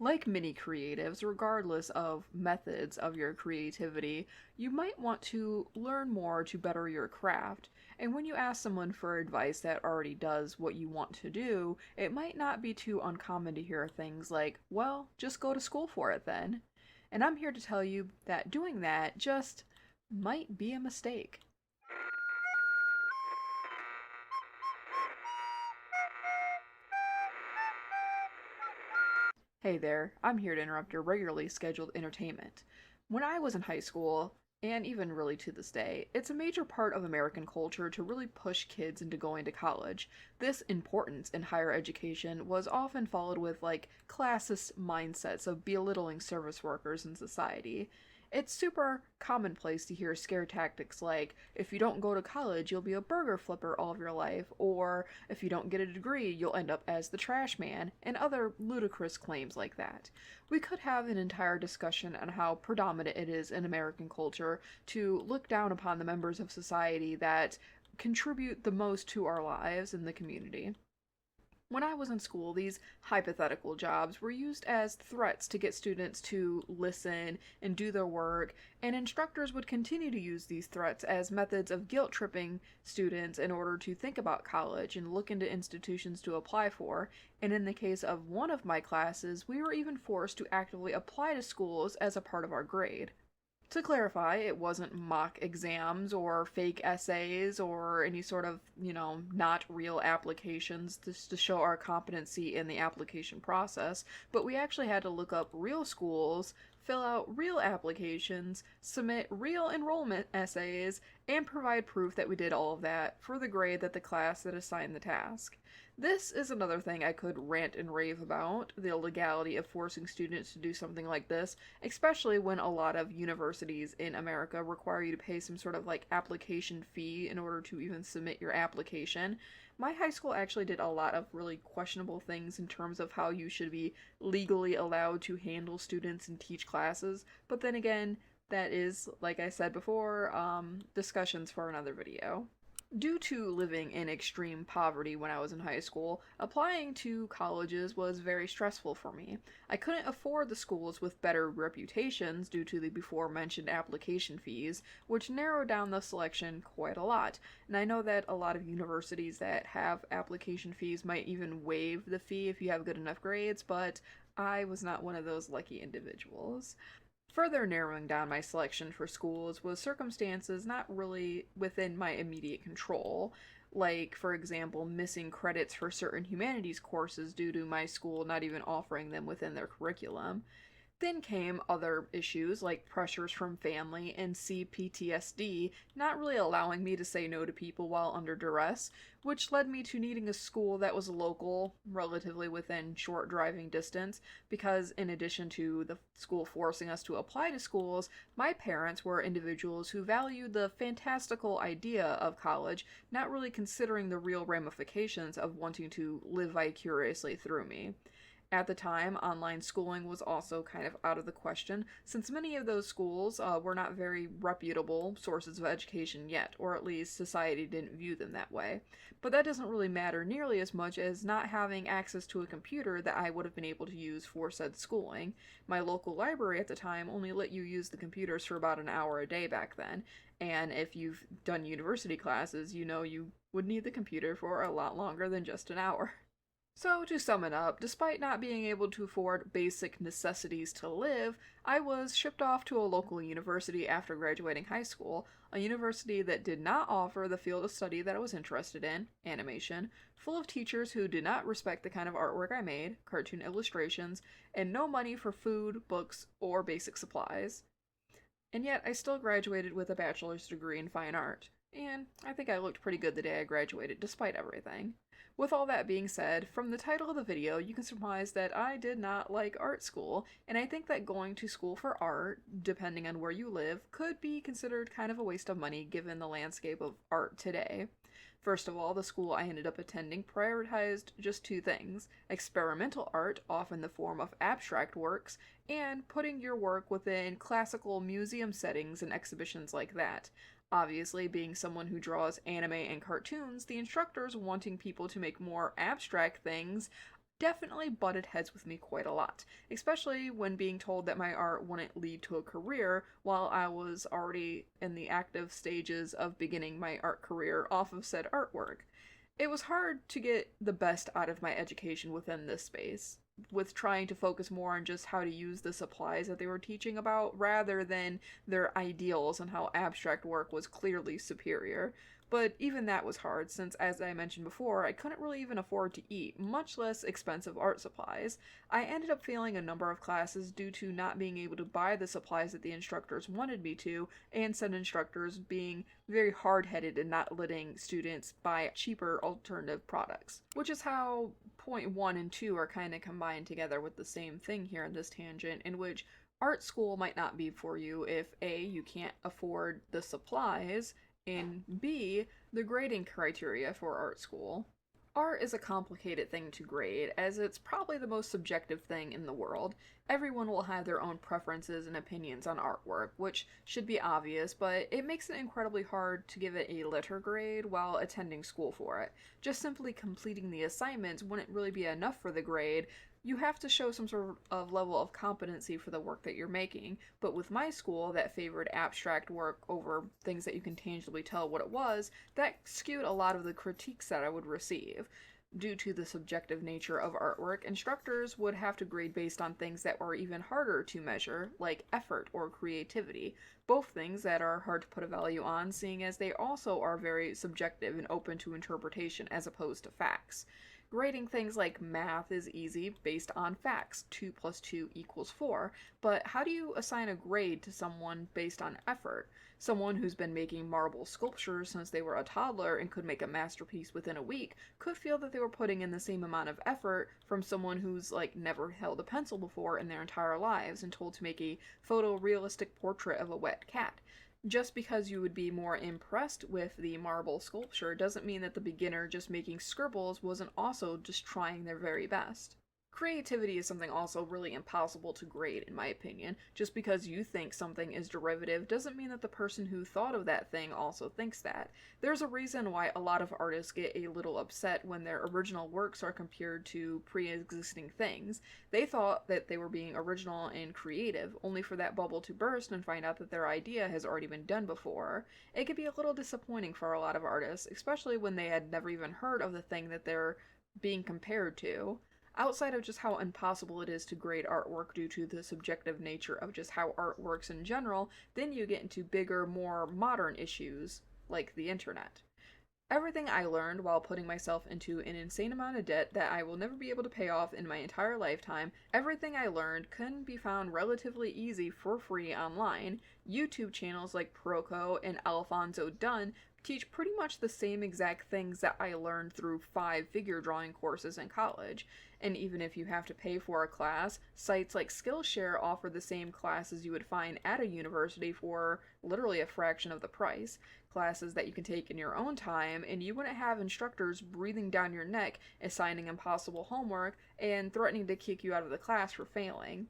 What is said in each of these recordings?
Like many creatives, regardless of methods of your creativity, you might want to learn more to better your craft. And when you ask someone for advice that already does what you want to do, it might not be too uncommon to hear things like, well, just go to school for it then. And I'm here to tell you that doing that just might be a mistake. Hey there, I'm here to interrupt your regularly scheduled entertainment. When I was in high school, and even really to this day, it's a major part of American culture to really push kids into going to college. This importance in higher education was often followed with classist mindsets of belittling service workers in society. It's super commonplace to hear scare tactics like, if you don't go to college, you'll be a burger flipper all of your life, or if you don't get a degree, you'll end up as the trash man, and other ludicrous claims like that. We could have an entire discussion on how predominant it is in American culture to look down upon the members of society that contribute the most to our lives in the community. When I was in school, these hypothetical jobs were used as threats to get students to listen and do their work, and instructors would continue to use these threats as methods of guilt tripping students in order to think about college and look into institutions to apply for. And in the case of one of my classes, we were even forced to actively apply to schools as a part of our grade. To clarify, it wasn't mock exams or fake essays or any sort of, not real applications just to show our competency in the application process, but we actually had to look up real schools, fill out real applications, submit real enrollment essays, and provide proof that we did all of that for the grade that the class that assigned the task. This is another thing I could rant and rave about, the illegality of forcing students to do something like this, especially when a lot of universities in America require you to pay some sort of application fee in order to even submit your application. My high school actually did a lot of really questionable things in terms of how you should be legally allowed to handle students and teach classes, but then again, that is, like I said before, discussions for another video. Due to living in extreme poverty when I was in high school, applying to colleges was very stressful for me. I couldn't afford the schools with better reputations due to the before mentioned application fees, which narrowed down the selection quite a lot. And I know that a lot of universities that have application fees might even waive the fee if you have good enough grades, but I was not one of those lucky individuals. Further narrowing down my selection for schools was circumstances not really within my immediate control, like, for example, missing credits for certain humanities courses due to my school not even offering them within their curriculum. Then came other issues like pressures from family and CPTSD not really allowing me to say no to people while under duress, which led me to needing a school that was local, relatively within short driving distance, because in addition to the school forcing us to apply to schools, my parents were individuals who valued the fantastical idea of college, not really considering the real ramifications of wanting to live vicariously through me. At the time, online schooling was also kind of out of the question, since many of those schools were not very reputable sources of education yet, or at least society didn't view them that way. But that doesn't really matter nearly as much as not having access to a computer that I would have been able to use for said schooling. My local library at the time only let you use the computers for about an hour a day back then, and if you've done university classes, you know you would need the computer for a lot longer than just an hour. So, to sum it up, despite not being able to afford basic necessities to live, I was shipped off to a local university after graduating high school, a university that did not offer the field of study that I was interested in, animation, full of teachers who did not respect the kind of artwork I made, cartoon illustrations, and no money for food, books, or basic supplies. And yet, I still graduated with a bachelor's degree in fine art. And I think I looked pretty good the day I graduated, despite everything. With all that being said, from the title of the video, you can surmise that I did not like art school, and I think that going to school for art, depending on where you live, could be considered kind of a waste of money given the landscape of art today. First of all, the school I ended up attending prioritized just two things: experimental art, often in the form of abstract works, and putting your work within classical museum settings and exhibitions like that. Obviously, being someone who draws anime and cartoons, the instructors wanting people to make more abstract things definitely butted heads with me quite a lot, especially when being told that my art wouldn't lead to a career while I was already in the active stages of beginning my art career off of said artwork. It was hard to get the best out of my education within this space, with trying to focus more on just how to use the supplies that they were teaching about rather than their ideals and how abstract work was clearly superior. But even that was hard since, as I mentioned before, I couldn't really even afford to eat, much less expensive art supplies. I ended up failing a number of classes due to not being able to buy the supplies that the instructors wanted me to, and said instructors being very hard headed and not letting students buy cheaper alternative products. Which is how point one and two are kind of combined together with the same thing here in this tangent, in which art school might not be for you if A, you can't afford the supplies, and B, the grading criteria for art school. Art is a complicated thing to grade, as it's probably the most subjective thing in the world. Everyone will have their own preferences and opinions on artwork, which should be obvious, but it makes it incredibly hard to give it a letter grade while attending school for it. Just simply completing the assignments wouldn't really be enough for the grade. You have to show some sort of level of competency for the work that you're making, but with my school that favored abstract work over things that you can tangibly tell what it was, that skewed a lot of the critiques that I would receive. Due to the subjective nature of artwork, instructors would have to grade based on things that were even harder to measure, like effort or creativity, both things that are hard to put a value on, seeing as they also are very subjective and open to interpretation as opposed to facts. Grading things like math is easy based on facts. 2 plus 2 equals 4. But how do you assign a grade to someone based on effort? Someone who's been making marble sculptures since they were a toddler and could make a masterpiece within a week could feel that they were putting in the same amount of effort from someone who's never held a pencil before in their entire lives and told to make a photorealistic portrait of a wet cat. Just because you would be more impressed with the marble sculpture doesn't mean that the beginner just making scribbles wasn't also just trying their very best. Creativity is something also really impossible to grade, in my opinion. Just because you think something is derivative doesn't mean that the person who thought of that thing also thinks that. There's a reason why a lot of artists get a little upset when their original works are compared to pre-existing things. They thought that they were being original and creative, only for that bubble to burst and find out that their idea has already been done before. It could be a little disappointing for a lot of artists, especially when they had never even heard of the thing that they're being compared to. Outside of just how impossible it is to grade artwork due to the subjective nature of just how art works in general, then you get into bigger, more modern issues, like the internet. Everything I learned while putting myself into an insane amount of debt that I will never be able to pay off in my entire lifetime, everything I learned can be found relatively easy for free online. YouTube channels like Proco and Alfonso Dunn teach pretty much the same exact things that I learned through 5-figure drawing courses in college. And even if you have to pay for a class, sites like Skillshare offer the same classes you would find at a university for literally a fraction of the price. Classes that you can take in your own time, and you wouldn't have instructors breathing down your neck, assigning impossible homework, and threatening to kick you out of the class for failing.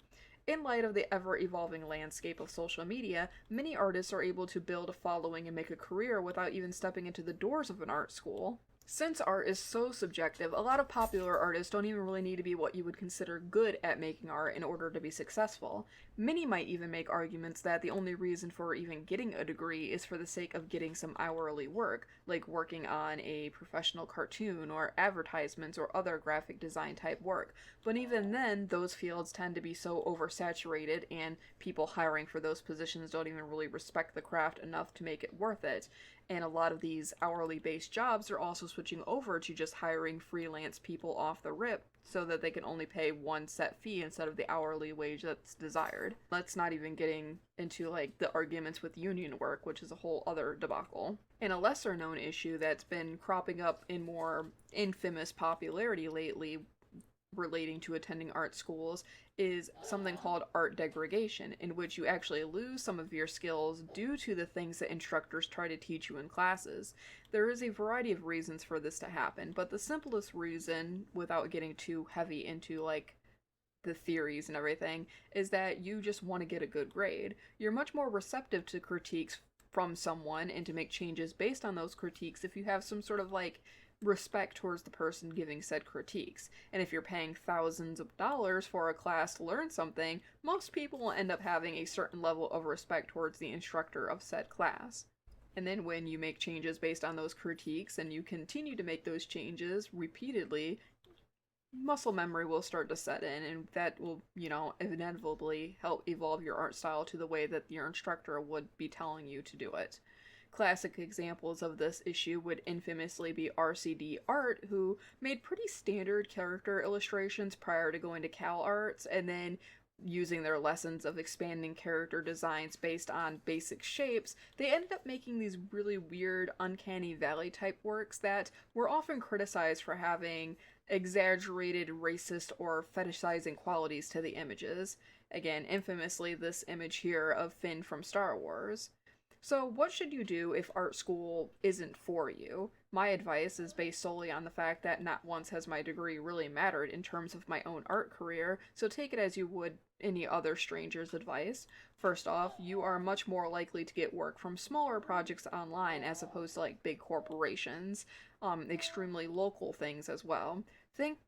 In light of the ever-evolving landscape of social media, many artists are able to build a following and make a career without even stepping into the doors of an art school. Since art is so subjective, a lot of popular artists don't even really need to be what you would consider good at making art in order to be successful. Many might even make arguments that the only reason for even getting a degree is for the sake of getting some hourly work, like working on a professional cartoon or advertisements or other graphic design type work. But even then, those fields tend to be so oversaturated, and people hiring for those positions don't even really respect the craft enough to make it worth it. And a lot of these hourly based jobs are also switching over to just hiring freelance people off the rip so that they can only pay one set fee instead of the hourly wage that's desired. That's not even getting into the arguments with union work, which is a whole other debacle. And a lesser known issue that's been cropping up in more infamous popularity lately relating to attending art schools is something called art degradation, in which you actually lose some of your skills due to the things that instructors try to teach you in classes. There is a variety of reasons for this to happen, but the simplest reason, without getting too heavy into the theories and everything, is that you just want to get a good grade. You're much more receptive to critiques from someone and to make changes based on those critiques if you have some sort of respect towards the person giving said critiques. And if you're paying thousands of dollars for a class to learn something, most people will end up having a certain level of respect towards the instructor of said class. And then when you make changes based on those critiques and you continue to make those changes repeatedly, muscle memory will start to set in, and that will, inevitably help evolve your art style to the way that your instructor would be telling you to do it. Classic examples of this issue would infamously be RCD Art, who made pretty standard character illustrations prior to going to Cal Arts, and then using their lessons of expanding character designs based on basic shapes, they ended up making these really weird, uncanny valley type works that were often criticized for having exaggerated racist or fetishizing qualities to the images. Again, infamously, this image here of Finn from Star Wars. So, what should you do if art school isn't for you? My advice is based solely on the fact that not once has my degree really mattered in terms of my own art career, so take it as you would any other stranger's advice. First off, you are much more likely to get work from smaller projects online as opposed to like big corporations, extremely local things as well. Think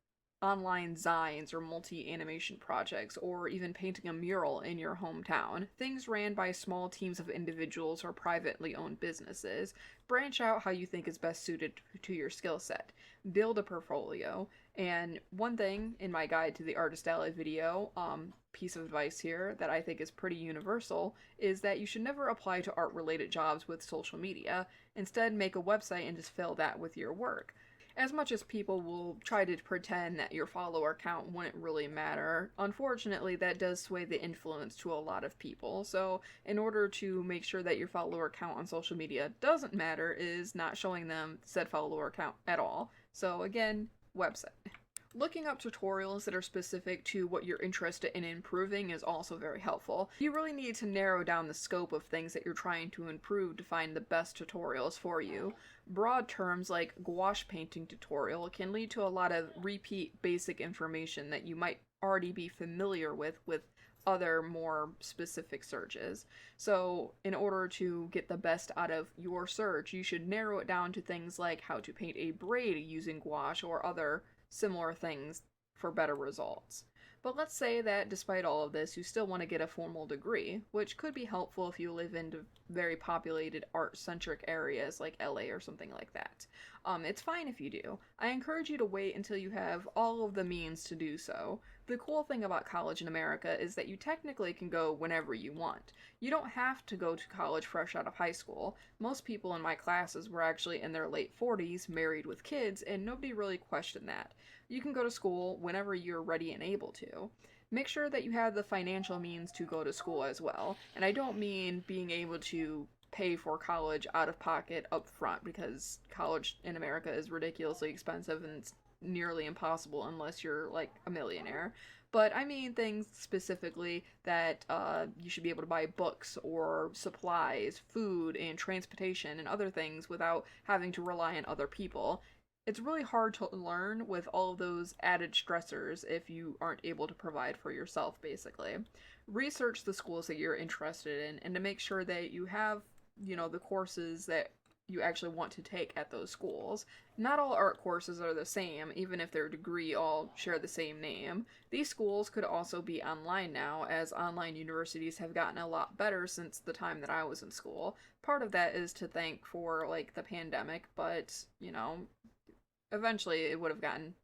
online zines or multi-animation projects, or even painting a mural in your hometown. Things ran by small teams of individuals or privately owned businesses. Branch out how you think is best suited to your skill set. Build a portfolio. And one thing in my guide to the Artist Alley video, piece of advice here that I think is pretty universal, is that you should never apply to art-related jobs with social media. Instead, make a website and just fill that with your work. As much as people will try to pretend that your follower count wouldn't really matter, unfortunately that does sway the influence to a lot of people. So in order to make sure that your follower count on social media doesn't matter is not showing them said follower count at all. So again, website. Looking up tutorials that are specific to what you're interested in improving is also very helpful. You really need to narrow down the scope of things that you're trying to improve to find the best tutorials for you. Broad terms like gouache painting tutorial can lead to a lot of repeat basic information that you might already be familiar with other more specific searches. So in order to get the best out of your search, you should narrow it down to things like how to paint a braid using gouache or other similar things for better results. But let's say that despite all of this, you still want to get a formal degree, which could be helpful if you live in very populated art-centric areas like LA or something like that. It's fine if you do. I encourage you to wait until you have all of the means to do so. The cool thing about college in America is that you technically can go whenever you want. You don't have to go to college fresh out of high school. Most people in my classes were actually in their late 40s, married with kids, and nobody really questioned that. You can go to school whenever you're ready and able to. Make sure that you have the financial means to go to school as well. And I don't mean being able to pay for college out of pocket up front, because college in America is ridiculously expensive and it's nearly impossible unless you're like a millionaire. But I mean things specifically that you should be able to buy books or supplies, food, and transportation and other things without having to rely on other people. It's really hard to learn with all of those added stressors if you aren't able to provide for yourself, basically. Research the schools that you're interested in and to make sure that you have, the courses that you actually want to take at those schools. Not all art courses are the same, even if their degree all share the same name. These schools could also be online now, as online universities have gotten a lot better since the time that I was in school. Part of that is to thank for, like, the pandemic, but, eventually it would have gotten,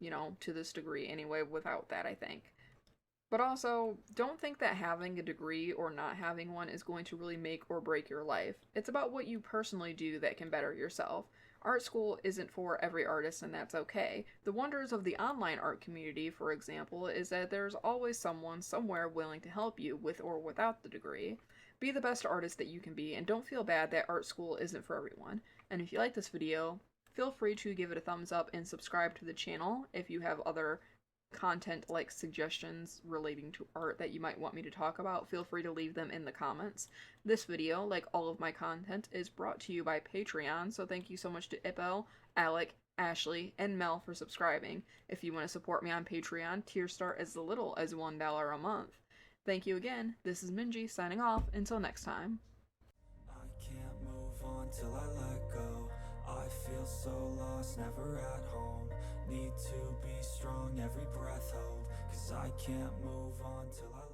to this degree anyway without that, I think. But also, don't think that having a degree or not having one is going to really make or break your life. It's about what you personally do that can better yourself. Art school isn't for every artist, and that's okay. The wonders of the online art community, for example, is that there's always someone somewhere willing to help you with or without the degree. Be the best artist that you can be, and don't feel bad that art school isn't for everyone. And if you like this video, feel free to give it a thumbs up and subscribe to the channel if you have other content like suggestions relating to art that you might want me to talk about. Feel free to leave them in the comments. This video, like all of my content, is brought to you by Patreon, so thank you so much to Ippo, Alec, Ashley, and Mel for subscribing. If you want to support me on Patreon, tiers start as little as $1 a month. Thank you again. This is Minji signing off. Until next time. I can't move on till I let go. I I feel so lost, never at home. Need to be strong, every breath hold, 'cause I can't move on till I